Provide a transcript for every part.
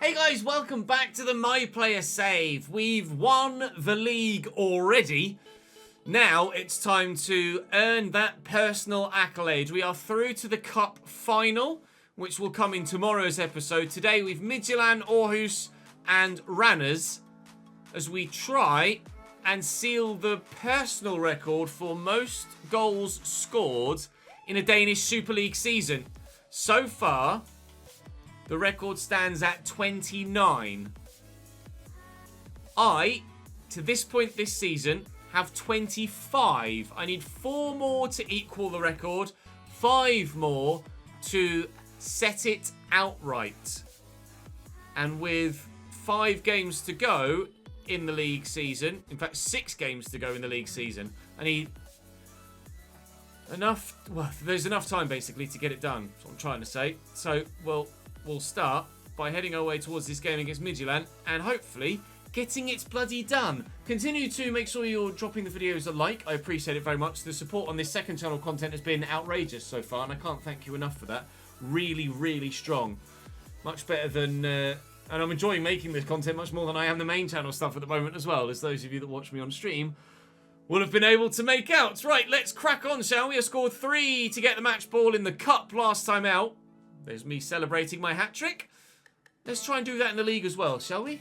Hey guys, welcome back to the My Player Save. We've won the league already. Now it's time to earn that personal accolade. We are through to the cup final, which will come in tomorrow's episode. Today we've Midtjylland, Aarhus and Randers as we try and seal the personal record for most goals scored in a Danish Super League season. So far, the record stands at 29. To this point this season, have 25. I need 4 more to equal the record, 5 more to set it outright. And with 5 games to go in the league season, in fact 6 games to go in the league season, I need enough, well, there's enough time basically to get it done. That's what I'm trying to say. So, we'll start by heading our way towards this game against Midtjylland and hopefully getting it bloody done. Continue to make sure you're dropping the videos a like. I appreciate it very much. The support on this second channel content has been outrageous so far and I can't thank you enough for that. Really, really strong. Much better than... and I'm enjoying making this content much more than I am the main channel stuff at the moment as well, as those of you that watch me on stream will have been able to make out. Right, let's crack on, shall we? I scored 3 to get the match ball in the cup last time out. There's me celebrating my hat-trick. Let's try and do that in the league as well, shall we?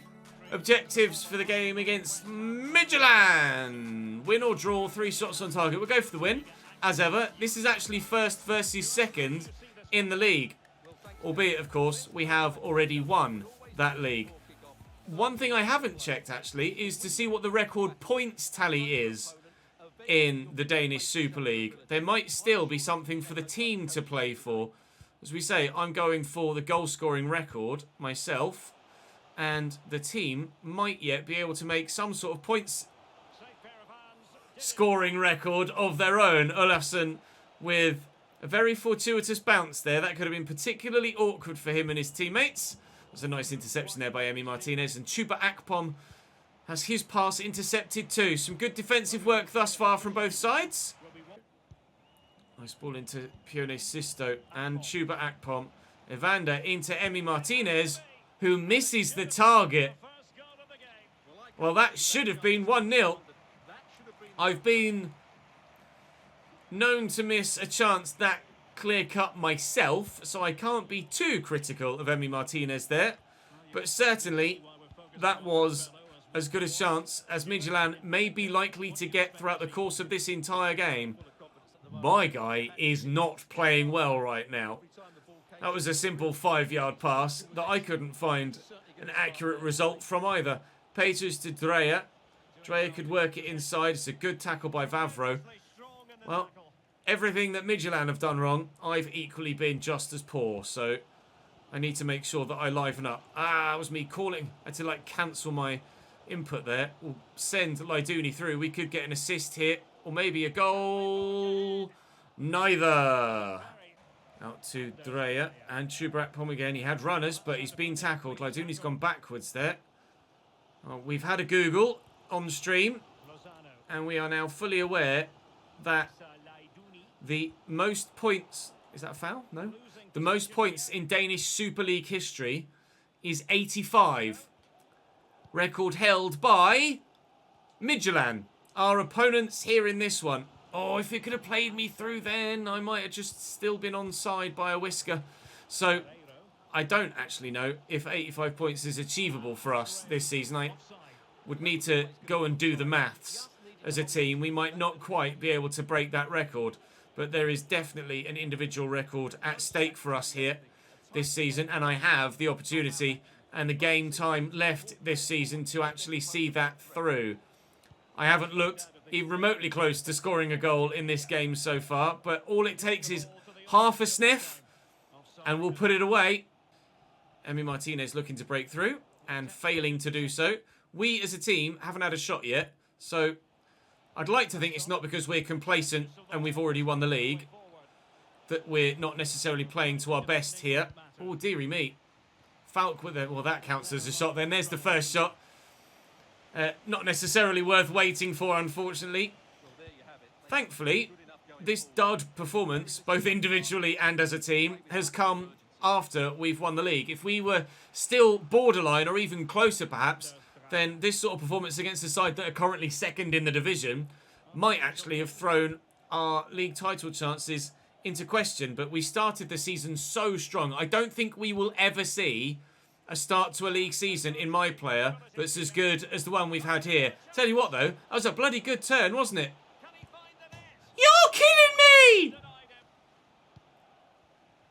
Objectives for the game against Midtjylland. Win or draw, 3 shots on target. We'll go for the win, as ever. This is actually first versus second in the league. Albeit, of course, we have already won that league. One thing I haven't checked, actually, is to see what the record points tally is in the Danish Super League. There might still be something for the team to play for. As we say, I'm going for the goal-scoring record myself, and the team might yet be able to make some sort of points scoring record of their own. Olafsson with a very fortuitous bounce there. That could have been particularly awkward for him and his teammates. There's a nice interception there by Emi Martinez, and Chuba Akpom has his pass intercepted too. Some good defensive work thus far from both sides. Nice ball into Pione Sisto and Chuba Akpom. Evander into Emi Martinez, who misses the target. Well, that should have been 1-0. I've been known to miss a chance that clear-cut myself, so I can't be too critical of Emi Martinez there. But certainly, that was as good a chance as Midtjylland may be likely to get throughout the course of this entire game. My guy is not playing well right now. That was a simple 5-yard pass that I couldn't find an accurate result from either. Peters to Dreyer. Dreyer could work it inside. It's a good tackle by Vavro. Well, everything that Midtjylland have done wrong, I've equally been just as poor. So I need to make sure that I liven up. That was me calling. I had to cancel my input there. We'll send Laiduni through. We could get an assist here. Or maybe a goal. Neither. Out to Dreyer and Chuba Akpom again. He had runners, but he's been tackled. Laiduni's gone backwards there. We've had a Google on stream, and we are now fully aware that the most points... Is that a foul? No. The most points in Danish Super League history is 85. Record held by Midtjylland. Our opponents here in this one. Oh, if it could have played me through then, I might have just still been onside by a whisker. So, I don't actually know if 85 points is achievable for us this season. I would need to go and do the maths as a team. We might not quite be able to break that record, but there is definitely an individual record at stake for us here this season, and I have the opportunity and the game time left this season to actually see that through. I haven't looked even remotely close to scoring a goal in this game so far, but all it takes is half a sniff and we'll put it away. Emi Martinez looking to break through and failing to do so. We as a team haven't had a shot yet, so I'd like to think it's not because we're complacent and we've already won the league, that we're not necessarily playing to our best here. Oh, dearie me. Falk with it. Well, that counts as a shot then. There's the first shot. Not necessarily worth waiting for, unfortunately. Thankfully, this dud performance, both individually and as a team, has come after we've won the league. If we were still borderline or even closer perhaps, then this sort of performance against a side that are currently second in the division might actually have thrown our league title chances into question. But we started the season so strong. I don't think we will ever see a start to a league season in my player that's as good as the one we've had here. Tell you what though, that was a bloody good turn, wasn't it? You're kidding me!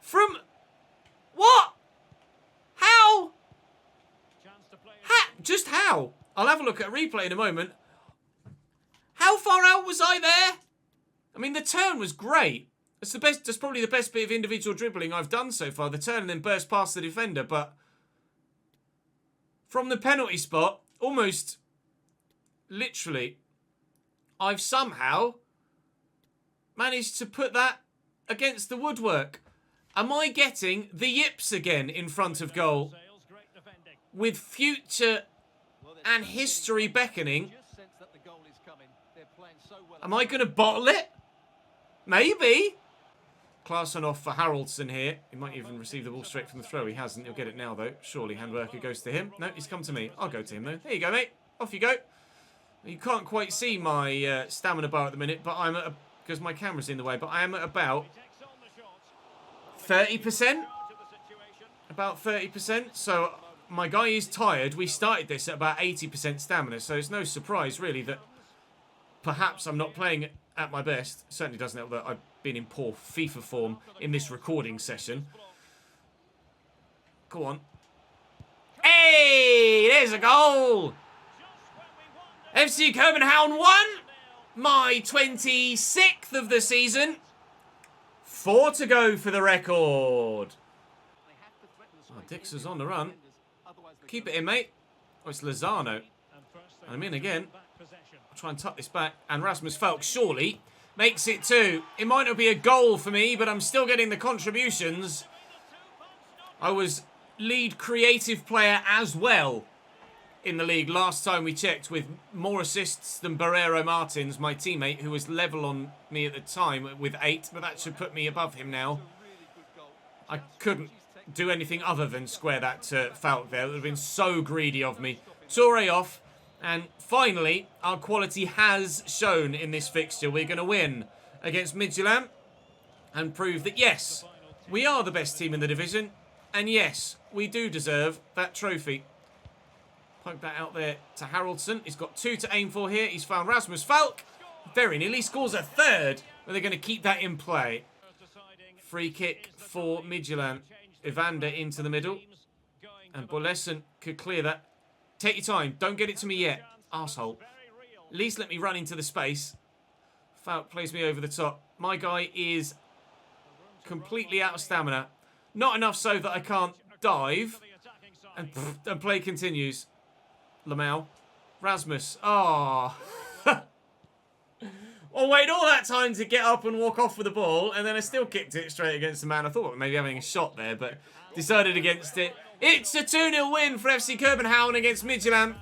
From... What? How? Just how? I'll have a look at a replay in a moment. How far out was I there? I mean, the turn was great. That's the best. That's probably the best bit of individual dribbling I've done so far. The turn and then burst past the defender. But from the penalty spot, almost literally, I've somehow managed to put that against the woodwork. Am I getting the yips again in front of goal? With future and history beckoning. Am I going to bottle it? Maybe. Class on off for Haraldson here. He might even receive the ball straight from the throw. He hasn't. He'll get it now, though. Surely handworker goes to him. No, he's come to me. I'll go to him, though. There you go, mate. Off you go. You can't quite see my stamina bar at the minute, but I'm at because my camera's in the way, but I am at about 30%. About 30%. So my guy is tired. We started this at about 80% stamina, so it's no surprise, really, that perhaps I'm not playing at my best. It certainly doesn't help that I've been in poor FIFA form in this recording session. Go on. Hey, there's a goal. FC Copenhagen won. My 26th of the season. 4 to go for the record. Oh, Dixer's on the run. Keep it in, mate. Oh, it's Lozano. And I'm in again. I'll try and tuck this back. And Rasmus Falk surely makes it 2. It might not be a goal for me, but I'm still getting the contributions. I was lead creative player as well in the league last time we checked, with more assists than Barreiro Martins, my teammate, who was level on me at the time with 8, but that should put me above him now. I couldn't do anything other than square that to Falk there. It would have been so greedy of me. Toure off. And finally, our quality has shown in this fixture. We're going to win against Midtjylland and prove that, yes, we are the best team in the division. And yes, we do deserve that trophy. Poke that out there to Haraldson. He's got 2 to aim for here. He's found Rasmus Falk. Very nearly scores a 3rd, but they're going to keep that in play. Free kick for Midtjylland. Evander into the middle. And Bolesen could clear that. Take your time. Don't get it to me yet. Arsehole. At least let me run into the space. Falk plays me over the top. My guy is completely out of stamina. Not enough so that I can't dive. And play continues. Lamau. Rasmus. Oh. I waited all that time to get up and walk off with the ball, and then I still kicked it straight against the man. I thought maybe having a shot there, but decided against it. It's a 2-0 win for FC Copenhagen against Midtjylland.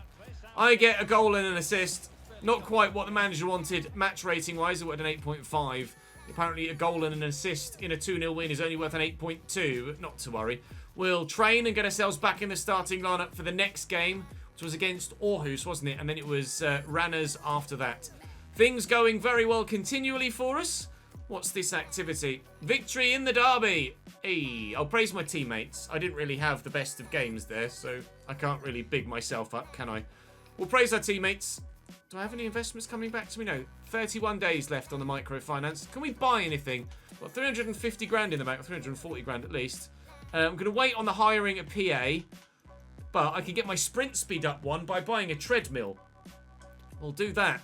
I get a goal and an assist. Not quite what the manager wanted match rating-wise. It wanted an 8.5. Apparently a goal and an assist in a 2-0 win is only worth an 8.2. Not to worry. We'll train and get ourselves back in the starting lineup for the next game, which was against Aarhus, wasn't it? And then it was Randers after that. Things going very well continually for us. What's this activity? Victory in the derby. Hey, I'll praise my teammates. I didn't really have the best of games there, so I can't really big myself up, can I? We'll praise our teammates. Do I have any investments coming back to me? No. 31 days left on the microfinance. Can we buy anything? Got 350 grand in the bank, or 340 grand at least. I'm going to wait on the hiring a PA, but I can get my sprint speed up one by buying a treadmill. We'll do that.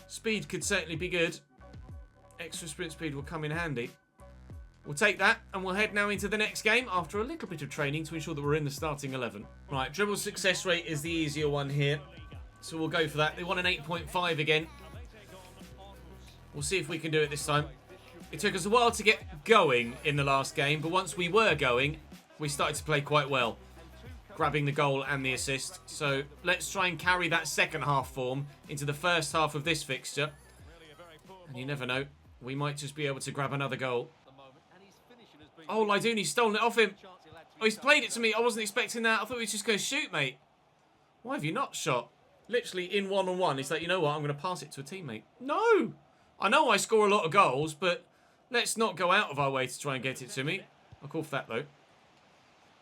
Speed could certainly be good. Extra sprint speed will come in handy. We'll take that, and we'll head now into the next game after a little bit of training to ensure that we're in the starting 11. Right, dribble success rate is the easier one here, so we'll go for that. They want an 8.5 again. We'll see if we can do it this time. It took us a while to get going in the last game, but once we were going, we started to play quite well, grabbing the goal and the assist. So let's try and carry that second half form into the first half of this fixture. And you never know, we might just be able to grab another goal. Oh, Lyduni's stolen it off him. Oh, he's played it to me. I wasn't expecting that. I thought he was just going to shoot, mate. Why have you not shot? Literally in one-on-one. He's like, you know what? I'm going to pass it to a teammate. No! I know I score a lot of goals, but let's not go out of our way to try and get it to me. I'll call for that, though.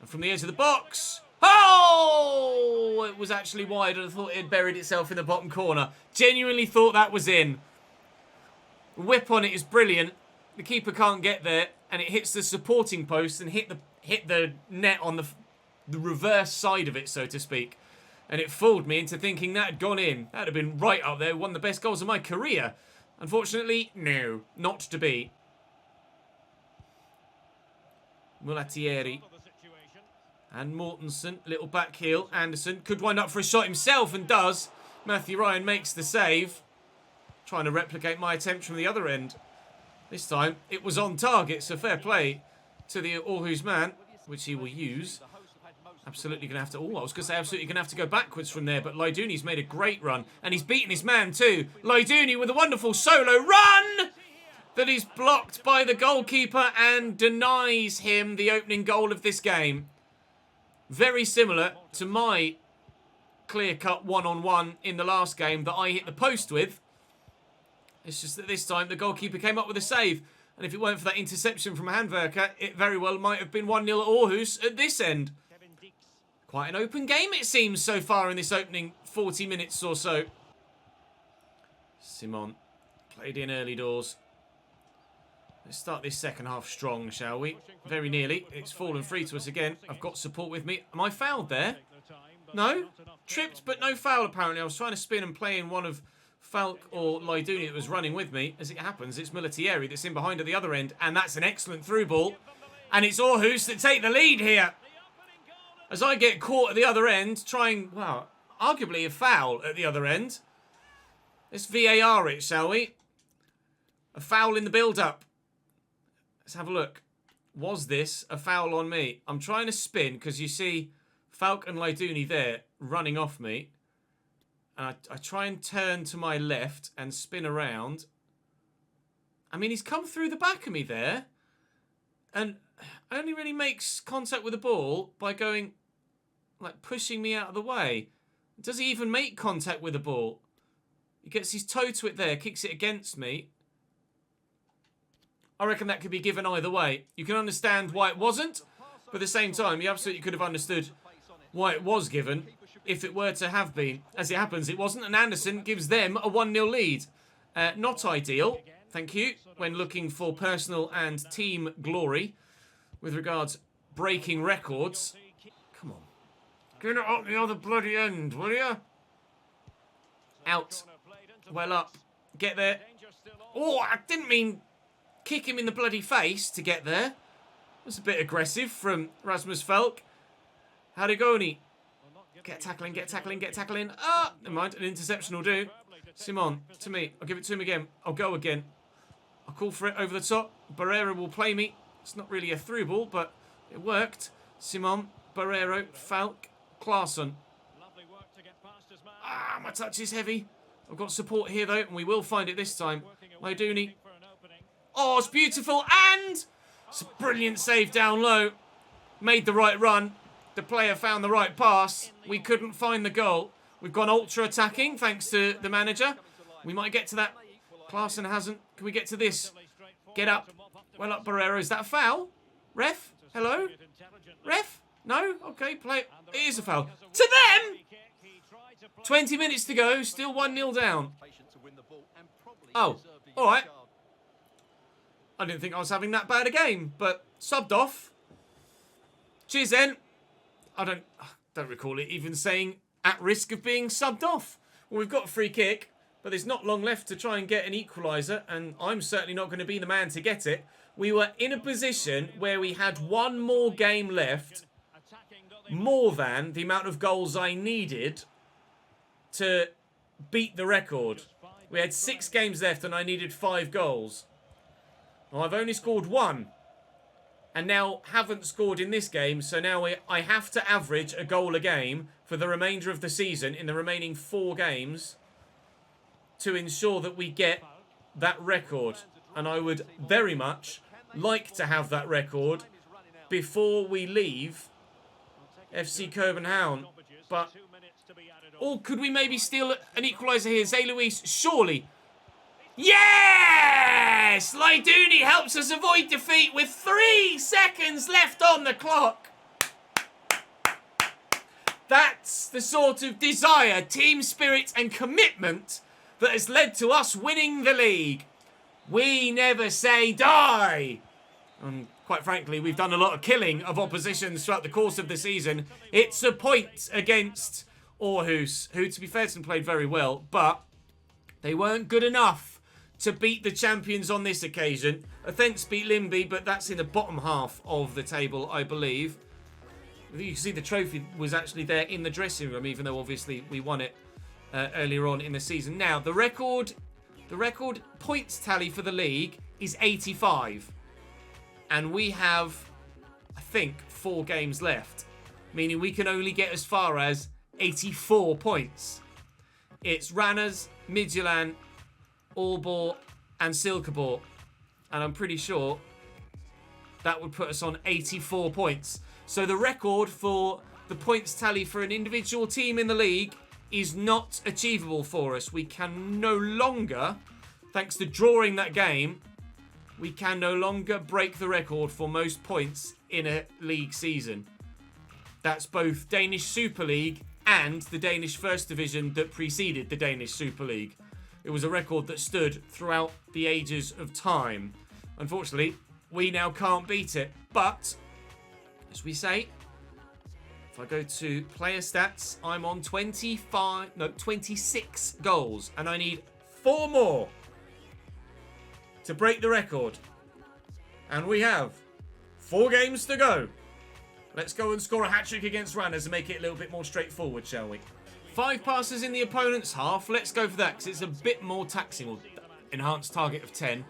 And from the edge of the box. Oh! It was actually wide. I thought it had buried itself in the bottom corner. Genuinely thought that was in. The whip on it is brilliant. The keeper can't get there. And it hits the supporting post and hit the net on the reverse side of it, so to speak. And it fooled me into thinking that had gone in. That would have been right up there. One of the best goals of my career. Unfortunately, no. Not to be. Mulattieri. And Mortensen. Little back heel. Anderson could wind up for a shot himself and does. Matthew Ryan makes the save. Trying to replicate my attempt from the other end. This time, it was on target, so fair play to the Aarhus man, which he will use. Absolutely going to have to... Oh, I was going to say absolutely going to have to go backwards from there, but Lyduni's made a great run, and he's beaten his man too. Lyduni with a wonderful solo run that is blocked by the goalkeeper and denies him the opening goal of this game. Very similar to my clear-cut one-on-one in the last game that I hit the post with. It's just that this time the goalkeeper came up with a save. And if it weren't for that interception from Handwerker, it very well might have been 1-0 at Aarhus at this end. Quite an open game, it seems, so far in this opening 40 minutes or so. Simon played in early doors. Let's start this second half strong, shall we? Very nearly. It's fallen free to us again. I've got support with me. Am I fouled there? No? Tripped, but no foul, apparently. I was trying to spin and play in one of Falk or Lyduni that was running with me. As it happens, it's Mulattieri that's in behind at the other end, and that's an excellent through ball. And it's Aarhus that take the lead here. As I get caught at the other end, trying, well, arguably a foul at the other end. Let's VAR it, shall we? A foul in the build-up. Let's have a look. Was this a foul on me? I'm trying to spin, because you see Falk and Lyduni there running off me. And I try and turn to my left and spin around. I mean, he's come through the back of me there. And only really makes contact with the ball by going, like, pushing me out of the way. Does he even make contact with the ball? He gets his toe to it there, kicks it against me. I reckon that could be given either way. You can understand why it wasn't, but at the same time, you absolutely could have understood why it was given if it were to have been. As it happens, it wasn't, and Anderson gives them a 1-0 lead. Not ideal, thank you, when looking for personal and team glory with regards breaking records. Come on. Get it up the other bloody end, will you? Out. Well up. Get there. Oh, I didn't mean kick him in the bloody face to get there. That's a bit aggressive from Rasmus Falk. Hadigoni. Get tackling, get tackling, get tackling. Ah, never mind. An interception will do. Simon, to me. I'll give it to him again. I'll go again. I'll call for it over the top. Barrera will play me. It's not really a through ball, but it worked. Simon, Barrero, Falk, Claesson. Ah, my touch is heavy. I've got support here, though, and we will find it this time. Lyduni. Oh, it's beautiful, and it's a brilliant save down low. Made the right run. The player found the right pass. We couldn't find the goal. We've gone ultra-attacking, thanks to the manager. We might get to that. Claesson hasn't. Can we get to this? Get up. Well up, Barrera. Is that a foul? Ref? Hello? Ref? No? Okay, play it. It is a foul. To them! 20 minutes to go. Still 1-0 down. Oh, all right. I didn't think I was having that bad a game, but subbed off. Cheers then. I don't recall it even saying at risk of being subbed off. Well, we've got a free kick, but there's not long left to try and get an equaliser, and I'm certainly not going to be the man to get it. We were in a position where we had one more game left, more than the amount of goals I needed to beat the record. We had 6 games left and I needed 5 goals. Well, I've only scored 1. And now haven't scored in this game, so now I have to average a goal a game for the remainder of the season in the remaining 4 games to ensure that we get that record. And I would very much like to have that record before we leave FC Copenhagen. But, or could we maybe steal an equaliser here? Zé Luis, surely. Yes! Lyduni helps us avoid defeat with 3 seconds left on the clock. That's the sort of desire, team spirit and commitment that has led to us winning the league. We never say die. And quite frankly, we've done a lot of killing of oppositions throughout the course of the season. It's a point against Aarhus, who, to be fair to them, played very well, but they weren't good enough to beat the champions on this occasion. Athens beat Limby, but that's in the bottom half of the table, I believe. You can see the trophy was actually there in the dressing room, even though obviously we won it earlier on in the season. Now, the record points tally for the league is 85. And we have, I think, 4 games left. Meaning we can only get as far as 84 points. It's Randers, Midtjylland, Aalborg and Silkeborg. And I'm pretty sure that would put us on 84 points. So the record for the points tally for an individual team in the league is not achievable for us. We can no longer, thanks to drawing that game, we can no longer break the record for most points in a league season. That's both Danish Super League and the Danish First Division that preceded the Danish Super League. It was a record that stood throughout the ages of time. Unfortunately, we now can't beat it. But, as we say, if I go to player stats, I'm on 26 goals. And I need 4 more to break the record. And we have 4 games to go. Let's go and score a hat-trick against Randers and make it a little bit more straightforward, shall we? 5 passes in the opponent's half. Let's go for that, because it's a bit more taxing. Or enhanced target of 10.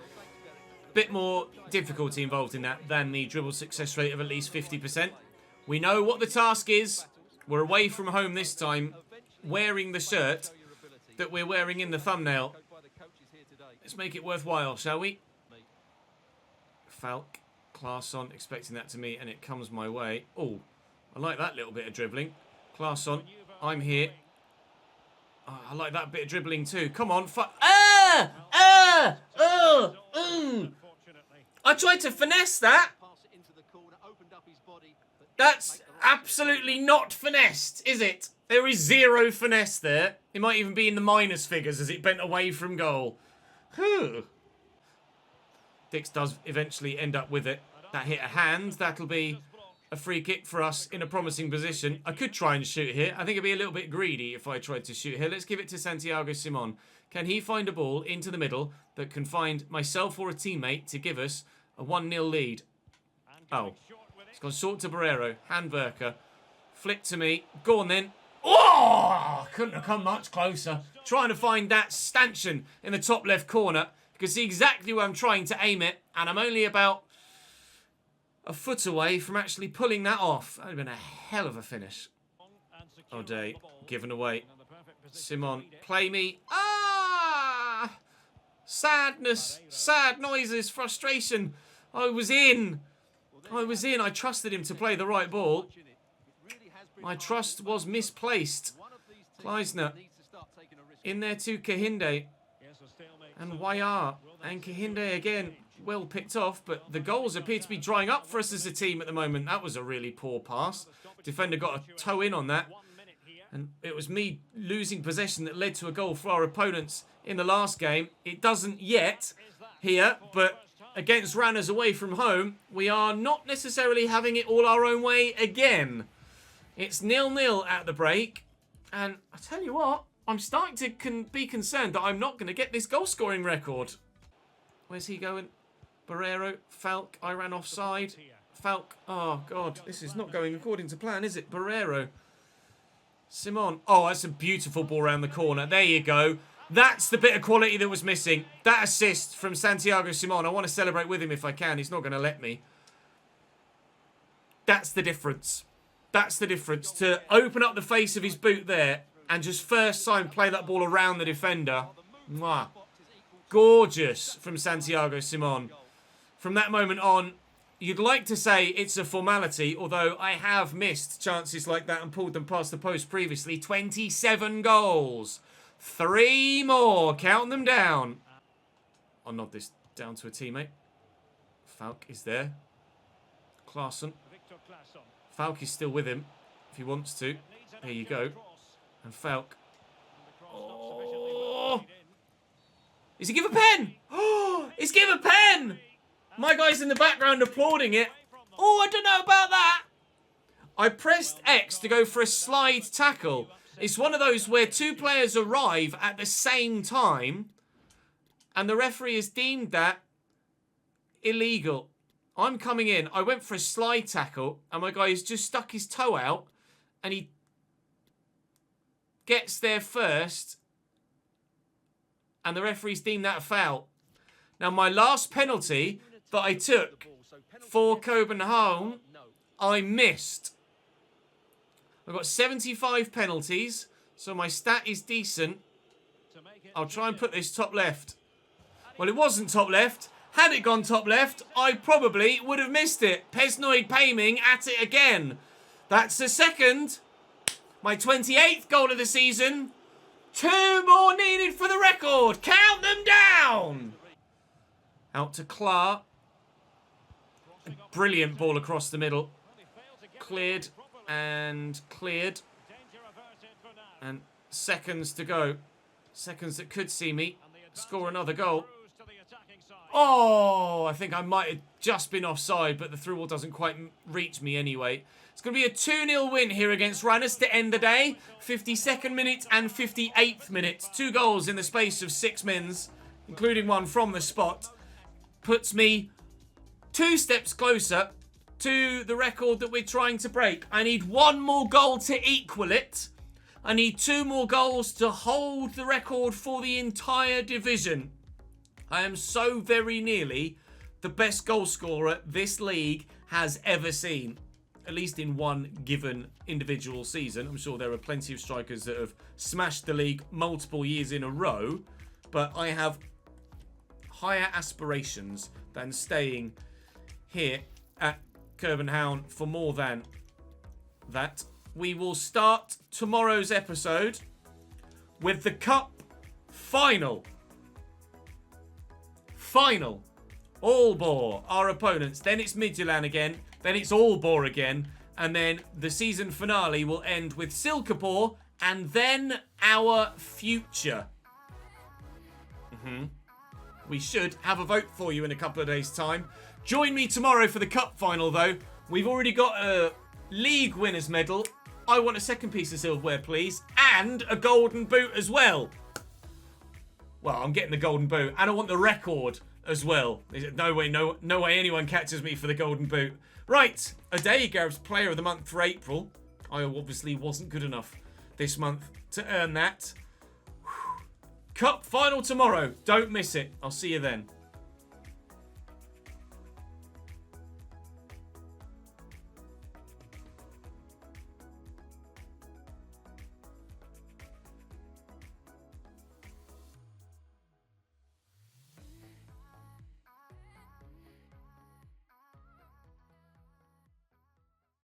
Bit more difficulty involved in that than the dribble success rate of at least 50%. We know what the task is. We're away from home this time, wearing the shirt that we're wearing in the thumbnail. Let's make it worthwhile, shall we? Falk, Claesson, expecting that to me, and it comes my way. Oh, I like that little bit of dribbling. Claesson, I'm here. Oh, I like that bit of dribbling too. Come on, I tried to finesse that. That's absolutely not finessed, is it? There is 0 finesse there. It might even be in the minus figures as it bent away from goal. Dix does eventually end up with it. That hit a hand. That'll be a free kick for us in a promising position. I could try and shoot here. I think it'd be a little bit greedy if I tried to shoot here. Let's give it to Santiago Simon. Can he find a ball into the middle that can find myself or a teammate to give us a 1-0 lead? Oh. It's gone short to Barrero. Handwerker. Flip to me. Go on then. Oh! Couldn't have come much closer. Trying to find that stanchion in the top left corner. You can see exactly where I'm trying to aim it. And I'm only about a foot away from actually pulling that off. That would have been a hell of a finish. O'Day. Given away. Simon. Play me. Ah! Sadness. Sad noises. Frustration. I was in. I trusted him to play the right ball. My trust was misplaced. Kleisner. In there to Kahinde. And Wayar. And Kahinde again. Well picked off. But the goals appear to be drying up for us as a team at the moment. That was a really poor pass. Defender got a toe in on that. And it was me losing possession that led to a goal for our opponents in the last game. It doesn't yet here. But against Randers away from home, we are not necessarily having it all our own way again. It's 0-0 at the break. And I tell you what, I'm starting to be concerned that I'm not going to get this goal-scoring record. Where's he going? Barrero, Falk, I ran offside. Falk, oh God, this is not going according to plan, is it? Barrero. Simon, oh, that's a beautiful ball around the corner. There you go. That's the bit of quality that was missing. That assist from Santiago Simon. I want to celebrate with him if I can. He's not going to let me. That's the difference. That's the difference. To open up the face of his boot there and just first time play that ball around the defender. Mwah. Gorgeous from Santiago Simon. From that moment on, You'd like to say it's a formality, although I have missed chances like that and pulled them past the post previously. 27 goals. 3 more. Count them down. I'll nod this down to a teammate. Falk is there. Klaassen. Falk is still with him if he wants to. There you go. And Falk. Oh! Is he give a pen? Oh! He's give a pen! My guy's in the background applauding it. Oh, I don't know about that. I pressed X to go for a slide tackle. It's one of those where 2 players arrive at the same time and the referee has deemed that illegal. I'm coming in. I went for a slide tackle and my guy has just stuck his toe out and he gets there first and the referee's deemed that a foul. Now, my last penalty that I took for Copenhagen, I missed. I've got 75 penalties, so my stat is decent. I'll try and put this top left. Well, it wasn't top left. Had it gone top left, I probably would have missed it. ChesnoidPlays at it again. That's the second. My 28th goal of the season. 2 more needed for the record. Count them down. Out to Klar. A brilliant ball across the middle. Cleared and cleared. And seconds to go. Seconds that could see me score another goal. Oh, I think I might have just been offside, but the through ball doesn't quite reach me anyway. It's going to be a 2-0 win here against Randers to end the day. 52nd minute and 58th minute. 2 goals in the space of 6 minutes, including one from the spot. Puts me 2 steps closer to the record that we're trying to break. I need 1 more goal to equal it. I need 2 more goals to hold the record for the entire division. I am so very nearly the best goal scorer this league has ever seen. At least in one given individual season. I'm sure there are plenty of strikers that have smashed the league multiple years in a row. But I have higher aspirations than staying here at Copenhagen for more than that. We will start tomorrow's episode with the Cup final. Final. Aalborg, our opponents. Then it's Midtjylland again. Then it's Aalborg again. And then the season finale will end with Silkeborg. And then our future. We should have a vote for you in a couple of days' time. Join me tomorrow for the Cup final, though. We've already got a league winners medal. I want a second piece of silverware, please. And a golden boot as well. Well, I'm getting the golden boot. And I want the record as well. No way anyone catches me for the golden boot. Right, Ade Gareth's player of the month for April. I obviously wasn't good enough this month to earn that. Cup final tomorrow. Don't miss it. I'll see you then.